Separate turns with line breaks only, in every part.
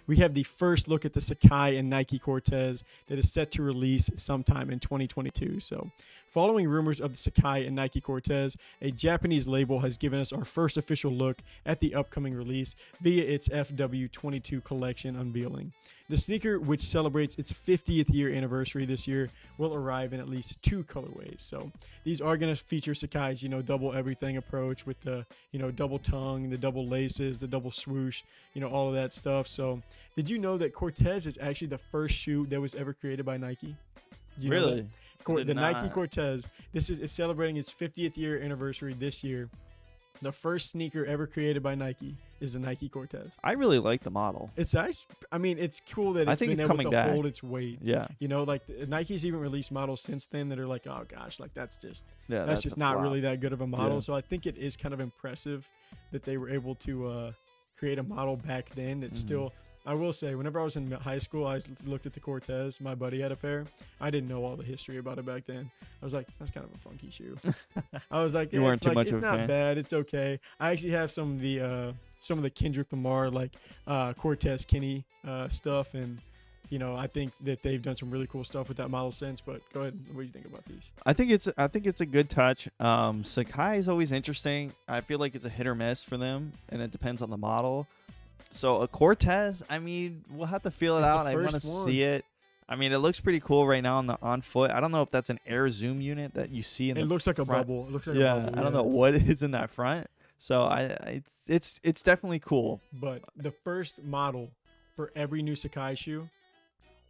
we have the first look at the Sacai and Nike Cortez that is set to release sometime in 2022. So, following rumors of the Sacai and Nike Cortez, a Japanese label has given us our first official look at the upcoming release via its FW22 collection unveiling. The sneaker, which celebrates its 50th year anniversary this year, will arrive in at least 2 colorways. So these are going to feature Sacai's, double everything approach with the, double tongue, the double laces, the double swoosh, all of that stuff. So did you know that Cortez is actually the first shoe that was ever created by Nike? Did you know that? The Nike Cortez. It's celebrating its 50th year anniversary this year. The first sneaker ever created by Nike is the Nike Cortez.
I really like the model.
It's actually, it's cool that it's been able to hold its weight.
Yeah.
Nike's even released models since then that are like, oh gosh, like that's just
that's
not really that good of a model.
Yeah.
So I think it is kind of impressive that they were able to create a model back then that's still. I will say, whenever I was in high school, I looked at the Cortez. My buddy had a pair. I didn't know all the history about it back then. I was like, that's kind of a funky shoe. I was like,
you weren't too much of a fan.
It's not bad. It's okay. I actually have some of the Kendrick Lamar Cortez Kenny stuff, and I think that they've done some really cool stuff with that model since. But go ahead. What do you think about these?
I think it's a good touch. Sacai is always interesting. I feel like it's a hit or miss for them, and it depends on the model. So a Cortez, we'll have to feel it out. I want to see it. It looks pretty cool right now on foot. I don't know if that's an air zoom unit that you see in the front.
It looks like a bubble. It looks like a bubble.
I don't know what is in that front. So it's definitely cool.
But the first model for every new Sacai shoe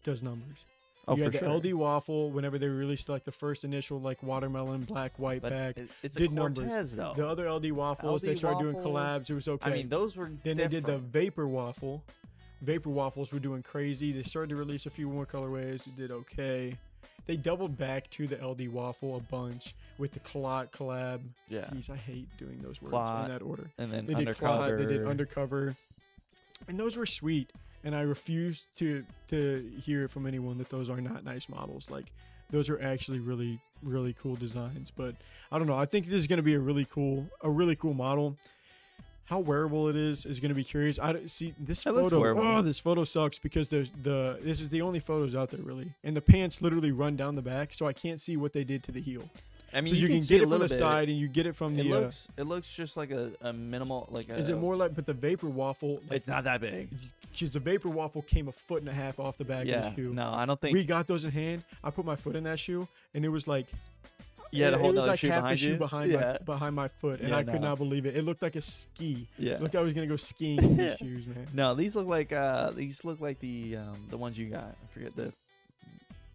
does numbers.
Oh,
you had
for
the
sure.
LD Waffle whenever they released the first initial watermelon black white pack.
It's
did
a Cortez
numbers.
though.
The other LD Waffles, they started doing collabs. It was okay.
Those were
then they did the Vapor Waffle. Vapor Waffles were doing crazy. They started to release a few more colorways. It did okay. They doubled back to the LD Waffle a bunch with the Clot collab.
Yeah.
Jeez, I hate doing those words
Clot,
in that order.
And then
they did
Undercover.
Clot, they did Undercover. And those were sweet. And I refuse to hear from anyone that those are not nice models. Like, those are actually really, really cool designs. But I don't know. I think this is going to be a really cool model. How wearable it is going to be curious. I don't see this photo. Oh, this photo sucks because this is the only photos out there really, and the pants literally run down the back, so I can't see what they did to the heel.
So
you can get it from the side, and you get it from the.
It looks just like a minimal
Is it more like? But the Vapor Waffle.
It's not that big.
Because the Vapor Waffle came 1.5 feet off the back of the shoe.
No, I don't think
we got those in hand. I put my foot in that shoe, and it was like.
Yeah,
it was like
shoe
half
behind
the shoe
you?
behind my foot, and I could not believe it. It looked like a ski.
Yeah,
looked like I was gonna go skiing in these shoes, man.
No, these look like the ones you got. I forget the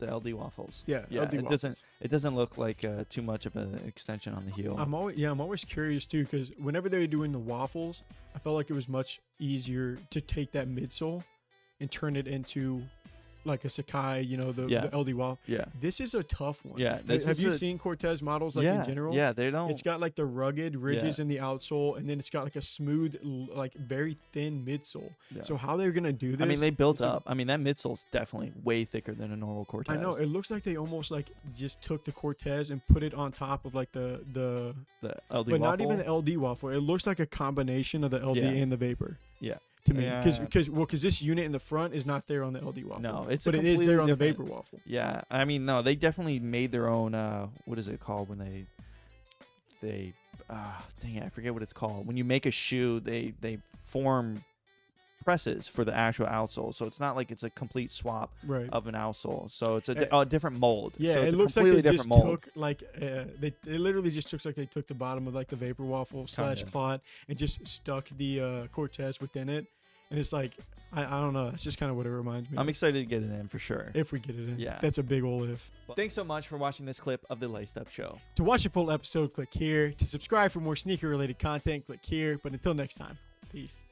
LD Waffles.
Yeah. LD Waffles.
It doesn't look like too much of an extension on the heel.
I'm always curious too, because whenever they were doing the waffles, I felt like it was much easier to take that midsole and turn it into like a Sacai, the LD Waffle.
Yeah.
This is a tough one.
Yeah.
Have you seen Cortez models in general?
Yeah, they don't.
It's got like the rugged ridges in the outsole, and then it's got like a smooth, like very thin midsole. Yeah. So how they're gonna do this?
They built up. That midsole's definitely way thicker than a normal Cortez.
I know. It looks like they almost like just took the Cortez and put it on top of like the
LD
but
Waffle.
Not even the LD Waffle. It looks like a combination of the LD and the Vapor.
Yeah.
To me, because this unit in the front is not there on the LD Waffle.
No, it
is there on the Vapor Waffle.
Yeah, no, they definitely made their own. What is it called when they dang it, I forget what it's called. When you make a shoe, they form presses for the actual outsole, so it's not like it's a complete swap of an outsole. So it's a different mold.
Yeah,
so
it looks like they just took it literally just looks like they took the bottom of like the Vapor Waffle / Clot and just stuck the Cortez within it. And it's like, I don't know. It's just kind of what it reminds me.
I'm excited to get it in for sure.
If we get it in.
Yeah.
That's a big ol' if.
Thanks so much for watching this clip of the Laced Up Show.
To watch a full episode, click here. To subscribe for more sneaker-related content, click here. But until next time, peace.